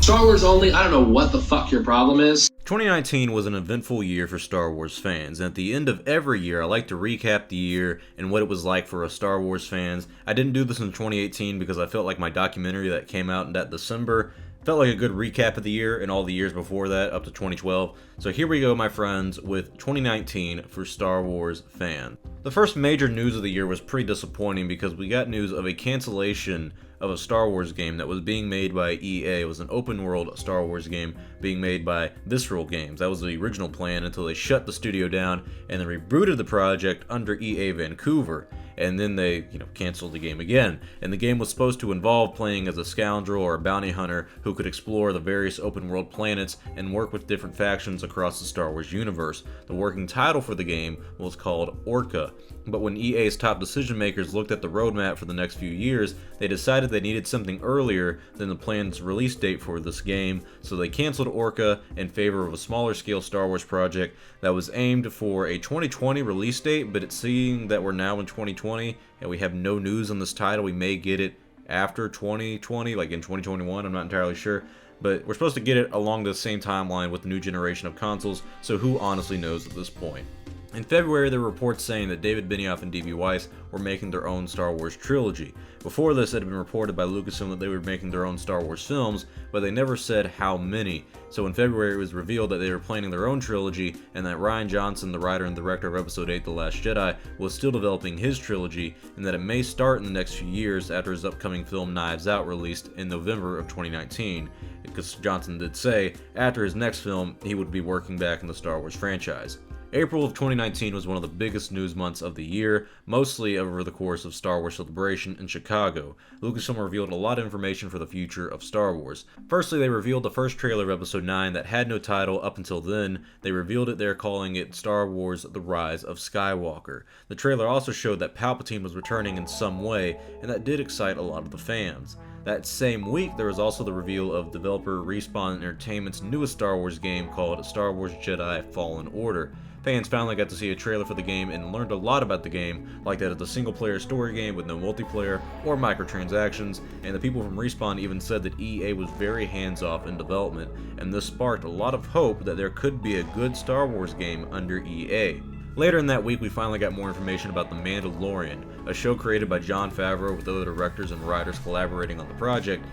Star Wars only, I don't know what the fuck your problem is. 2019 was an eventful year for Star Wars fans, and at the end of every year, I like to recap the year and what it was like for us Star Wars fans. I didn't do this in 2018 because I felt like my documentary that came out in that December felt like a good recap of the year and all the years before that, up to 2012. So here we go, my friends, with 2019 for Star Wars fans. The first major news of the year was pretty disappointing because we got news of a cancellation of a Star Wars game that was being made by EA. It was an open world Star Wars game being made by Visceral Games. That was the original plan until they shut the studio down and then rebooted the project under EA Vancouver. And then they, canceled the game again. And the game was supposed to involve playing as a scoundrel or a bounty hunter who could explore the various open world planets and work with different factions across the Star Wars universe. The working title for the game was called Orca. But when EA's top decision makers looked at the roadmap for the next few years, they decided they needed something earlier than the planned release date for this game, so they canceled Orca in favor of a smaller scale Star Wars project that was aimed for a 2020 release date, but it's seeing that we're now in 2020 and we have no news on this title. We may get it after 2020, like in 2021, I'm not entirely sure. But we're supposed to get it along the same timeline with the new generation of consoles, so who honestly knows at this point. In February, there were reports saying that David Benioff and D.B. Weiss were making their own Star Wars trilogy. Before this, it had been reported by Lucasfilm that they were making their own Star Wars films, but they never said how many. So in February, it was revealed that they were planning their own trilogy, and that Rian Johnson, the writer and director of Episode 8 The Last Jedi, was still developing his trilogy, and that it may start in the next few years after his upcoming film Knives Out released in November of 2019. Because Johnson did say, after his next film, he would be working back in the Star Wars franchise. April of 2019 was one of the biggest news months of the year, mostly over the course of Star Wars Celebration in Chicago. Lucasfilm revealed a lot of information for the future of Star Wars. Firstly, they revealed the first trailer of Episode 9 that had no title up until then. They revealed it there, calling it Star Wars The Rise of Skywalker. The trailer also showed that Palpatine was returning in some way, and that did excite a lot of the fans. That same week, there was also the reveal of developer Respawn Entertainment's newest Star Wars game called Star Wars Jedi Fallen Order. Fans finally got to see a trailer for the game and learned a lot about the game, like that it's a single-player story game with no multiplayer or microtransactions, and the people from Respawn even said that EA was very hands-off in development, and this sparked a lot of hope that there could be a good Star Wars game under EA. Later in that week, we finally got more information about The Mandalorian, a show created by Jon Favreau with other directors and writers collaborating on the project.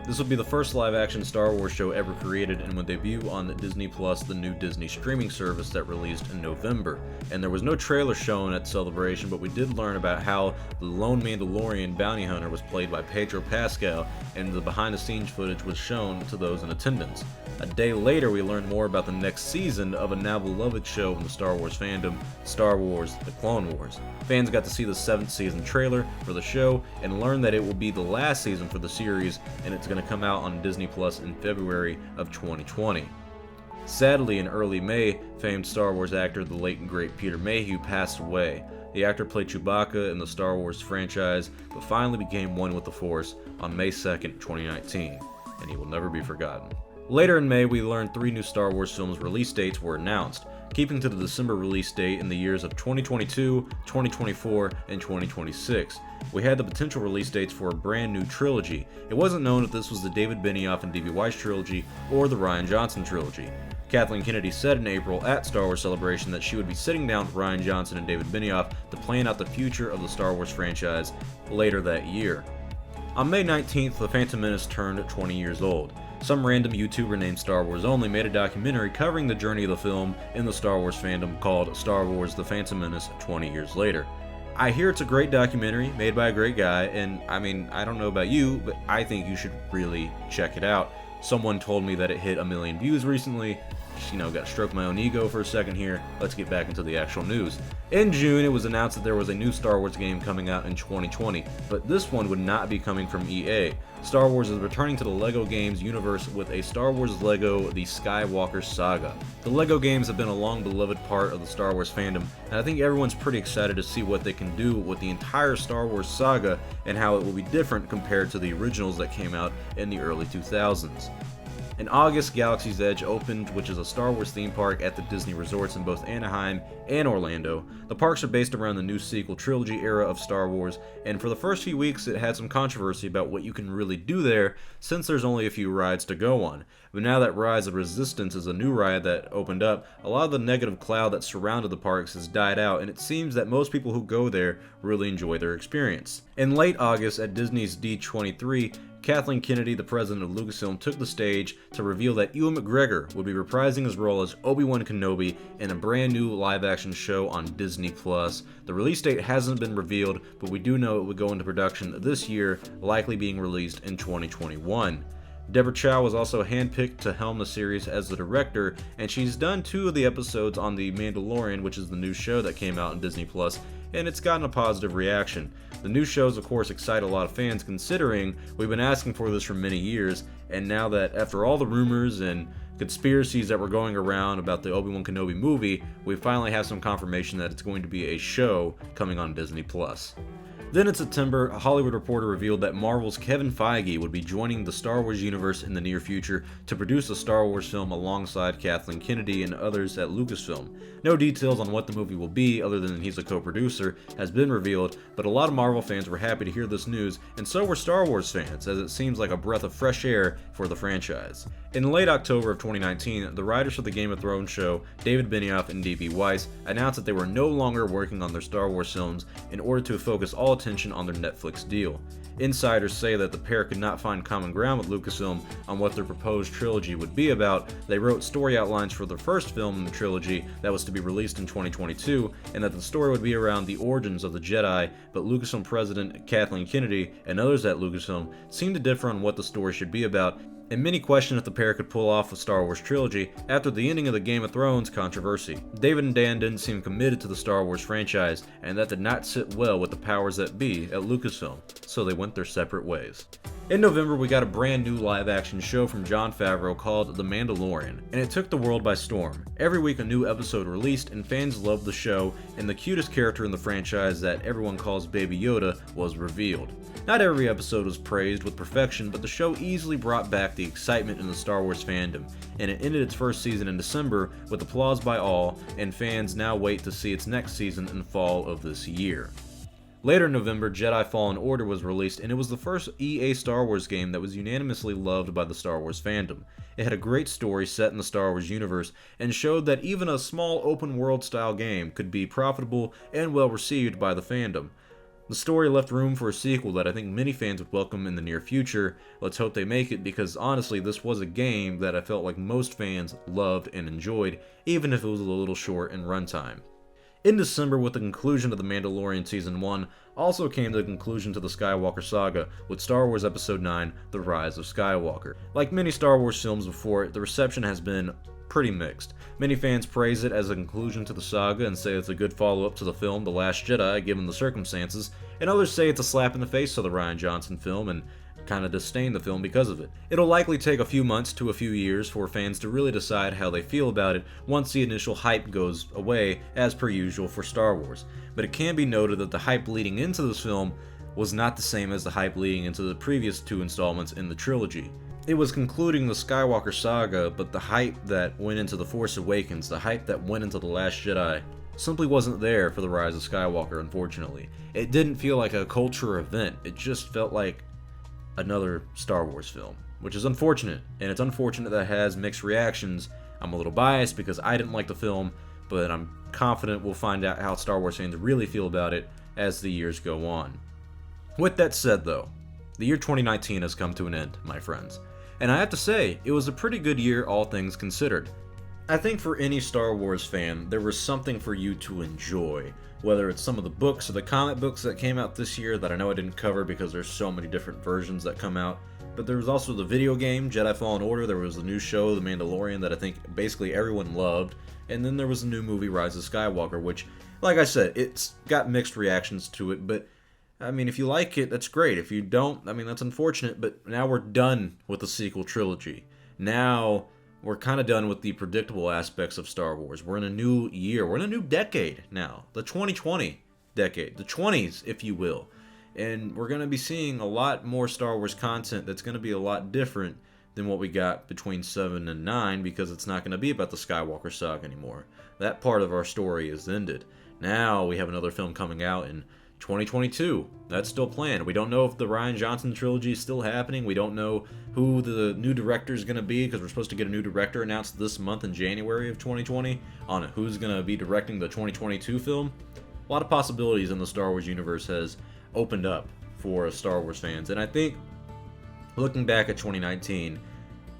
This would be the first live-action Star Wars show ever created and would debut on Disney+, the new Disney streaming service that released in November. And there was no trailer shown at Celebration, but we did learn about how the lone Mandalorian bounty hunter was played by Pedro Pascal, and the behind-the-scenes footage was shown to those in attendance. A day later, we learned more about the next season of a now beloved show in the Star Wars fandom, Star Wars The Clone Wars. Fans got to see the 7th season trailer for the show and learned that it will be the last season for the series, and it's going to come out on Disney Plus in February of 2020. Sadly, in early May, famed Star Wars actor the late and great Peter Mayhew passed away. The actor played Chewbacca in the Star Wars franchise, but finally became one with the Force on May 2nd, 2019, and he will never be forgotten. Later in May, we learned 3 new Star Wars films' release dates were announced, keeping to the December release date in the years of 2022, 2024, and 2026. We had the potential release dates for a brand new trilogy. It wasn't known if this was the David Benioff and D.B. Weiss trilogy or the Rian Johnson trilogy. Kathleen Kennedy said in April at Star Wars Celebration that she would be sitting down with Rian Johnson and David Benioff to plan out the future of the Star Wars franchise later that year. On May 19th, The Phantom Menace turned 20 years old. Some random YouTuber named Star Wars Only made a documentary covering the journey of the film in the Star Wars fandom called Star Wars The Phantom Menace 20 Years Later. I hear it's a great documentary made by a great guy, and I don't know about you, but I think you should really check it out. Someone told me that it hit 1 million views recently. Got to stroke my own ego for a second here. Let's get back into the actual news. In June, it was announced that there was a new Star Wars game coming out in 2020, but this one would not be coming from EA. Star Wars is returning to the LEGO Games universe with a Star Wars LEGO The Skywalker Saga. The LEGO games have been a long-beloved part of the Star Wars fandom, and I think everyone's pretty excited to see what they can do with the entire Star Wars saga and how it will be different compared to the originals that came out in the early 2000s. In August, Galaxy's Edge opened, which is a Star Wars theme park at the Disney resorts in both Anaheim and Orlando. The parks are based around the new sequel trilogy era of Star Wars, and for the first few weeks it had some controversy about what you can really do there, since there's only a few rides to go on. But now that Rise of Resistance is a new ride that opened up, a lot of the negative cloud that surrounded the parks has died out, and it seems that most people who go there really enjoy their experience. In late August at Disney's D23, Kathleen Kennedy, the president of Lucasfilm, took the stage to reveal that Ewan McGregor would be reprising his role as Obi-Wan Kenobi in a brand new live-action show on Disney+. The release date hasn't been revealed, but we do know it would go into production this year, likely being released in 2021. Deborah Chow was also handpicked to helm the series as the director, and she's done 2 of the episodes on The Mandalorian, which is the new show that came out on Disney+, and it's gotten a positive reaction. The new shows, of course, excite a lot of fans, considering we've been asking for this for many years, and now that after all the rumors and conspiracies that were going around about the Obi-Wan Kenobi movie, we finally have some confirmation that it's going to be a show coming on Disney+. Then in September, a Hollywood Reporter revealed that Marvel's Kevin Feige would be joining the Star Wars universe in the near future to produce a Star Wars film alongside Kathleen Kennedy and others at Lucasfilm. No details on what the movie will be, other than he's a co-producer, has been revealed, but a lot of Marvel fans were happy to hear this news, and so were Star Wars fans, as it seems like a breath of fresh air for the franchise. In late October of 2019, the writers of the Game of Thrones show, David Benioff and D.B. Weiss, announced that they were no longer working on their Star Wars films in order to focus all attention on their Netflix deal. Insiders say that the pair could not find common ground with Lucasfilm on what their proposed trilogy would be about. They wrote story outlines for the first film in the trilogy that was to be released in 2022, and that the story would be around the origins of the Jedi, but Lucasfilm president Kathleen Kennedy and others at Lucasfilm seemed to differ on what the story should be about, and many question if the pair could pull off a Star Wars trilogy after the ending of the Game of Thrones controversy. David and Dan didn't seem committed to the Star Wars franchise, and that did not sit well with the powers that be at Lucasfilm, so they went their separate ways. In November, we got a brand new live-action show from Jon Favreau called The Mandalorian, and it took the world by storm. Every week a new episode released, and fans loved the show, and the cutest character in the franchise that everyone calls Baby Yoda was revealed. Not every episode was praised with perfection, but the show easily brought back the excitement in the Star Wars fandom, and it ended its first season in December with applause by all, and fans now wait to see its next season in fall of this year. Later in November, Jedi Fallen Order was released, and it was the first EA Star Wars game that was unanimously loved by the Star Wars fandom. It had a great story set in the Star Wars universe, and showed that even a small open-world style game could be profitable and well received by the fandom. The story left room for a sequel that I think many fans would welcome in the near future. Let's hope they make it, because honestly, this was a game that I felt like most fans loved and enjoyed, even if it was a little short in runtime. In December, with the conclusion of The Mandalorian Season 1, also came the conclusion to the Skywalker saga with Star Wars Episode 9, The Rise of Skywalker. Like many Star Wars films before it, the reception has been pretty mixed. Many fans praise it as a conclusion to the saga and say it's a good follow-up to the film The Last Jedi given the circumstances, and others say it's a slap in the face to the Rian Johnson film and kind of disdain the film because of it. It'll likely take a few months to a few years for fans to really decide how they feel about it once the initial hype goes away, as per usual for Star Wars. But it can be noted that the hype leading into this film was not the same as the hype leading into the previous 2 installments in the trilogy. It was concluding the Skywalker saga, but the hype that went into The Force Awakens, the hype that went into The Last Jedi, simply wasn't there for The Rise of Skywalker, unfortunately. It didn't feel like a culture event, it just felt like another Star Wars film, which is unfortunate, and it's unfortunate that it has mixed reactions. I'm a little biased because I didn't like the film, but I'm confident we'll find out how Star Wars fans really feel about it as the years go on. With that said though, the year 2019 has come to an end, my friends, and I have to say, it was a pretty good year all things considered. I think for any Star Wars fan, there was something for you to enjoy, whether it's some of the books or the comic books that came out this year that I know I didn't cover because there's so many different versions that come out, but there was also the video game, Jedi Fallen Order, there was the new show, The Mandalorian, that I think basically everyone loved, and then there was the new movie, Rise of Skywalker, which, like I said, it's got mixed reactions to it, but I mean, if you like it, that's great. If you don't, I mean, that's unfortunate, but now we're done with the sequel trilogy. Now we're kind of done with the predictable aspects of Star Wars. We're in a new year. We're in a new decade now. The 2020 decade. The 20s, if you will. And we're going to be seeing a lot more Star Wars content that's going to be a lot different than what we got between 7 and 9 because it's not going to be about the Skywalker saga anymore. That part of our story is ended. Now we have another film coming out in 2022. That's still planned. We don't know if the Rian Johnson trilogy is still happening. We don't know who the new director is going to be because we're supposed to get a new director announced this month in January of 2020 on who's going to be directing the 2022 film. A lot of possibilities in the Star Wars universe has opened up for Star Wars fans, and I think looking back at 2019,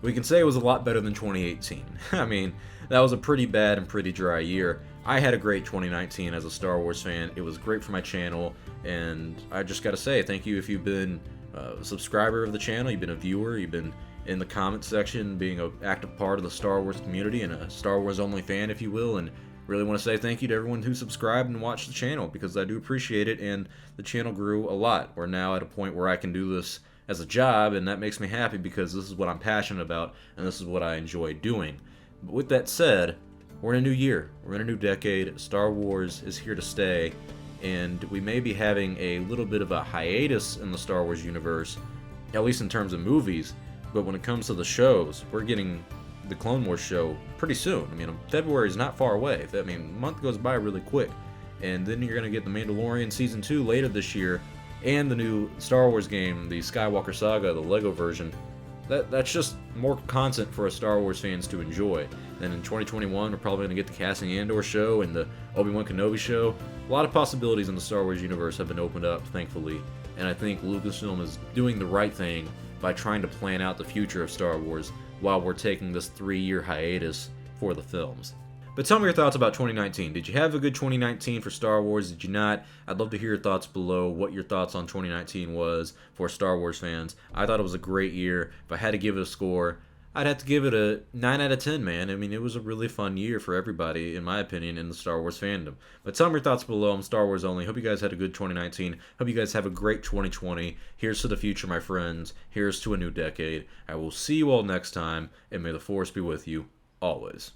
we can say it was a lot better than 2018. I mean, that was a pretty bad and pretty dry year. I had a great 2019 as a Star Wars fan. It was great for my channel, and I just gotta say thank you if you've been a subscriber of the channel, you've been a viewer, you've been in the comment section, being an active part of the Star Wars community, and a Star Wars only fan, if you will, and really want to say thank you to everyone who subscribed and watched the channel, because I do appreciate it, and the channel grew a lot. We're now at a point where I can do this as a job, and that makes me happy because this is what I'm passionate about, and this is what I enjoy doing. But with that said, we're in a new year, we're in a new decade, Star Wars is here to stay, and we may be having a little bit of a hiatus in the Star Wars universe, at least in terms of movies, but when it comes to the shows, we're getting the Clone Wars show pretty soon. I mean, February is not far away. I mean, a month goes by really quick, and then you're going to get The Mandalorian Season 2 later this year, and the new Star Wars game, the Skywalker Saga, the Lego version. That's just more content for us Star Wars fans to enjoy. Then in 2021, we're probably going to get the Cassian Andor show and the Obi-Wan Kenobi show. A lot of possibilities in the Star Wars universe have been opened up, thankfully, and I think Lucasfilm is doing the right thing by trying to plan out the future of Star Wars while we're taking this 3-year hiatus for the films. But tell me your thoughts about 2019. Did you have a good 2019 for Star Wars? Did you not? I'd love to hear your thoughts below, what your thoughts on 2019 was for Star Wars fans. I thought it was a great year. If I had to give it a score, I'd have to give it a 9 out of 10, man. I mean, it was a really fun year for everybody, in my opinion, in the Star Wars fandom. But tell me your thoughts below. I'm Star Wars only. Hope you guys had a good 2019. Hope you guys have a great 2020. Here's to the future, my friends. Here's to a new decade. I will see you all next time, and may the Force be with you always.